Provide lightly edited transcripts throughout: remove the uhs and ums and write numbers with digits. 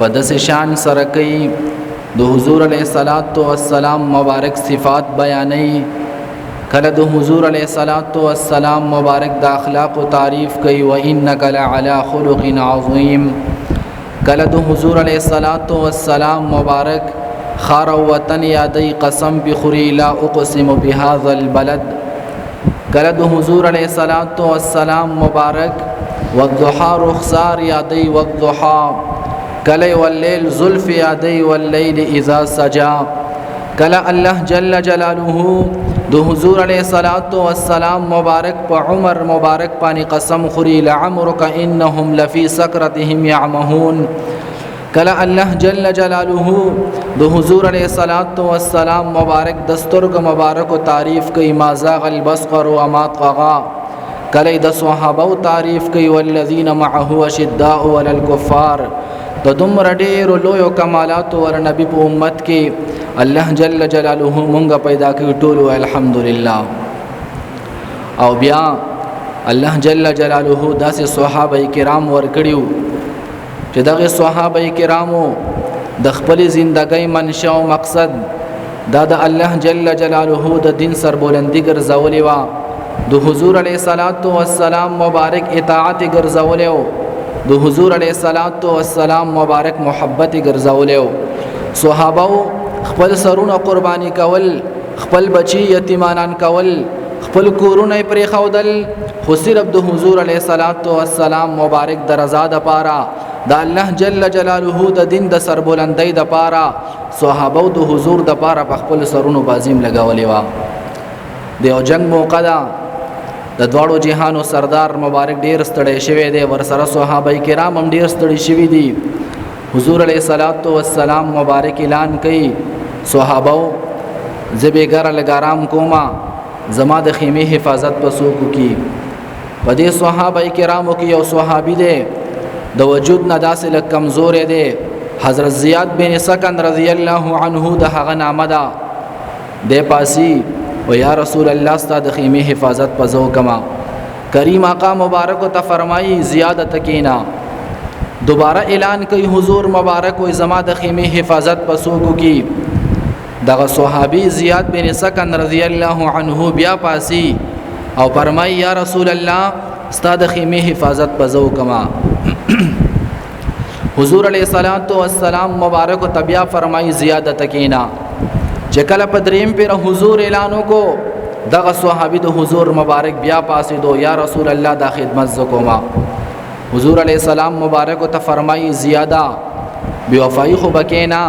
پدس شان سرکی د حضور علیہ الصلوۃ والسلام مبارک صفات بیانئی کله د حضور علیہ الصلوۃ والسلام مبارک د اخلاق و تعریف کوي و انک لعلی خلق عظیم کله د حضور علیہ الصلوۃ والسلام مبارک خار وطن یادی قسم بخوری لا اقسم بهذا البلد کله د حضور علیہ الصلوۃ والسلام مبارک والضحى رخسار یادی والضحى کله واللیل زلف یادی واللیل اذا سجا کله الله جل جلاله د حضور علیہ الصلوۃ والسلام مبارک په عمر مبارک پانی قسم خوري لعمرک انهم لفی سکرتهم یعمهون کله الله جل جلاله د حضور علیہ الصلوۃ والسلام مبارک دستورګ مبارک او تعریف کوي ما زاغ البصر وما طغى کله د صحابه تعریف کوي والذین معه اشداء علی الكفار د دومره ډېرو لویو کمالاتو ور نبی په امت کې الله جل جلاله مونږ پیدا کړی ټول الحمدلله او بیا الله جل جلاله داسې صحابه کرام ور کړیو چې دغه صحابه کرامو د خپل ژوندۍ منشأ او مقصد دا د الله جل جلاله د دین سربلندي ګرځولې و د حضور علیہ الصلوۃ والسلام مبارک اطاعت ګرځولې د حضور علیہ الصلوۃ والسلام مبارک محبت ګرځولې صحابه خپل سرونه قربانی کول خپل بچی یتیمانان کول خپل کورونه پرې خودل خو صرف د حضور علیہ الصلوۃ والسلام مبارک درزا د پاره د الله جل جلاله د دین د سربلندۍ د پاره صحابه د حضور د پاره په خپل سرونو بازیم لګولې و د یو جنگ موقع ده د دواړو جهانو سردار مبارک ډیر ستړی شوی دی ورسره صحابه کرام هم ډیر ستړي شوي دي حضور علیہ الصلوۃ والسلام مبارک اعلان کوي صحابه زه بیګاره لګارام کوما زما د خیمه حفاظت پسوکو کی په دې صحابه کرامو کې یو صحابي دی د وجود نه داسې لږ کمزور دی حضرت زیاد بن سکن رضی الله عنه د هغه نامه ده د پاسی و یا رسول الله ستاسو د خیمه حفاظت پزو کما کریم آقا مبارک ته فرمایي زیادت کینا دوباره اعلان کوي حضور مبارک و زما د خیمه حفاظت پسوکو کی دغه صحابي زیاد بن سکن رضی الله عنه بیا پاسی او فرمایي یا رسول الله ستاسو د خیمه حفاظت پزو کما حضور علیہ الصلوۃ والسلام مبارک ته بیا فرمایي زیادت کینا چې کله په دریم پیر حضور اعلان وکړو دغه صحابي د حضور مبارک بیا پاسې دو یا رسول الله دا خدمت زکوما حضور علیہ السلام مبارک ته فرمایي زیاده بیوفای خو بکینا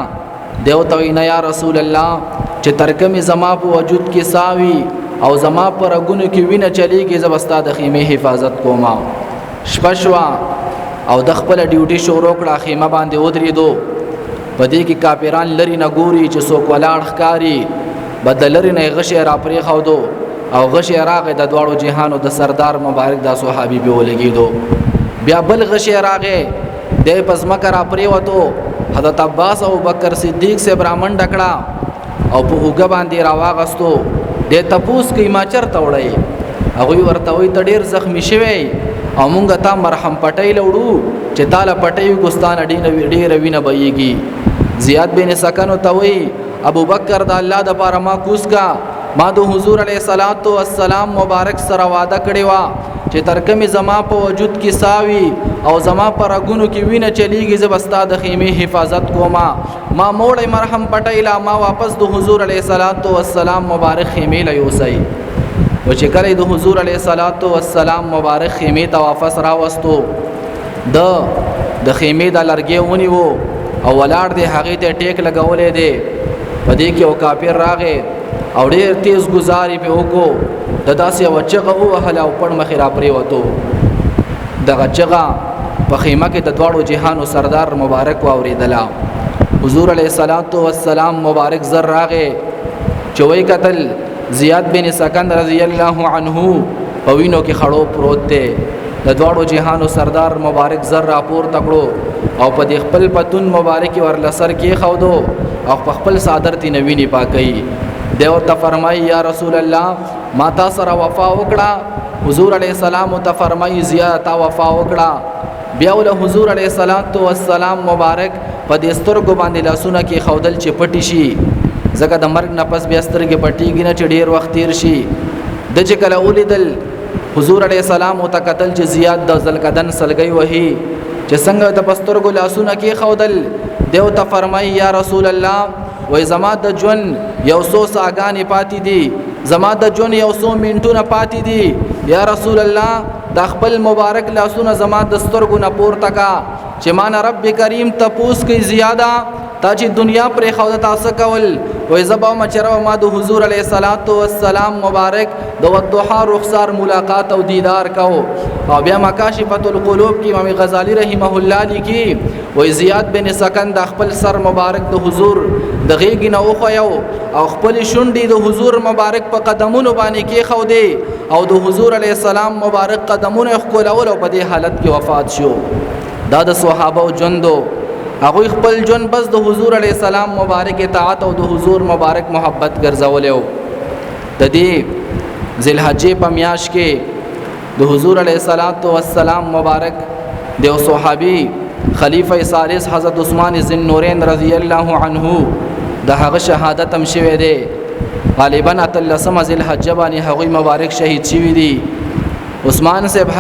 دیو توینا یا رسول الله چې ترکم زما په وجود کې ساوي او زما پر غونو کې وینه چلیږي زبستا د خیمه حفاظت کوما شپشوا او د خپل ډیوټي شروع کړه خیمه باندې ودرېدو پدې کې کافران لری نه ګوري چې څوک ولاړ ښکاری بدل لري نه غشي را پرې خودو او غشي راغې د دواړو جهانو د سردار مبارک د صحابي به ولګیدو بیا بل غشي راغې د پزمکه را پرې وته حضرت عباس او بکر صدیق سے برامن ډکړه او په هوګه باندې راواغستو د تپوس کې ما چرته وړي هغه ورته وي تډیر زخمی شوی او مونږ ته مرهم پټی لوړو چې تعالی پټی ګستان ډیر وینه بهيږي زیاد بن سکن ته وی ابو بکر د الله د پاره ما کوس کا ما د حضور علیہ الصلوۃ والسلام مبارک سره وعده کړی وا چې ترکمه زما په وجود کې ساوي او زما پر غونو کې وینه چلیږي زبستا د خیمه حفاظت کوما ما موړې مرهم پټی لا ما واپس د حضور علیہ الصلوۃ والسلام مبارک خیمه له یوسي و چې کله د حضور علیہ الصلوۃ والسلام مبارک خیمه ته واپس راوستو د خیمه د لرګي ونیو او ولاړ دی هغه ته ټیک لګولې دی په دې کې او کافر راغې او ډېر تیز گزاري په وکړو د داسې وچغه او هلا او پړ مخې را پرې وته دغه چغه په خیمه کې د دواړو جهانو سردار مبارک واوریدله حضور علیہ الصلوۃ والسلام مبارک زر راغې چوي قتل زیاد بن سکن رضی الله عنه په وینو کې خړو پروت دی د دواړو جهانو سردار مبارک زر راپور تکړو او په دې خپل پتون مبارک ورلسر کې خودو او په خپل صادر تی نویني پاکي دیو ته فرمای یا رسول الله ما تا سره وفا وکړه حضور علیہ السلام ته فرمای زیات وفا وکړه بیا ول حضور علیہ الصلوۃ والسلام مبارک په دې سترګو باندې لاسونه کې خودل چې پټي شي ځکه د مرګ نه پس بیا سترګې پټېږي نه چې ډېر وخت تیر شي د چې کله ولیدل حضور علیه السلام ته کتل چې زیات د ذلقدن سلګۍ وهي چې څنګه د پسترګو لاسونه کې خودل دیو ته فرمایي یا رسول الله وای زما د ژوند یو څو ساګانې پاتې دي زما د ژوند یو څو منټونه پاتې دي یا رسول الله د خپل مبارک لاسونه زما د سترګو نه پورته کا چې مان رب کریم تپوس کوي زیاده تا چې دنیا پر خوده تاسو کول وای زبا مچرو ما د حضور علیه السلام مبارک د وضحا رخسار ملاقات او دیدار کو او بیا مکاشفۃ القلوب کی امام غزالی رحمه الله لیکي وای زیاد بن سکن د خپل سر مبارک د حضور د غیګ نه اوخیو او خپل شونډې د حضور مبارک په قدمونو باندې کې خو دی او د حضور علیه السلام مبارک قدمونو خولول او په دې حالت کې وفات شو دا د صحابه او جندو هغه خپل جون بس د حضور علیه السلام مبارک اطاعت او د حضور مبارک محبت ګرځولیو د دې ذل حجې په میاش کې د حضور علیه السلام مبارک د صحابي خلیفہ ثالث حضرت عثمان ذی النورین رضی الله عنه د هغه شهادت هم شوه دی غالبا اتلسم ذل حجې باندې هغه مبارک شهید شوی دی عثمان صاحب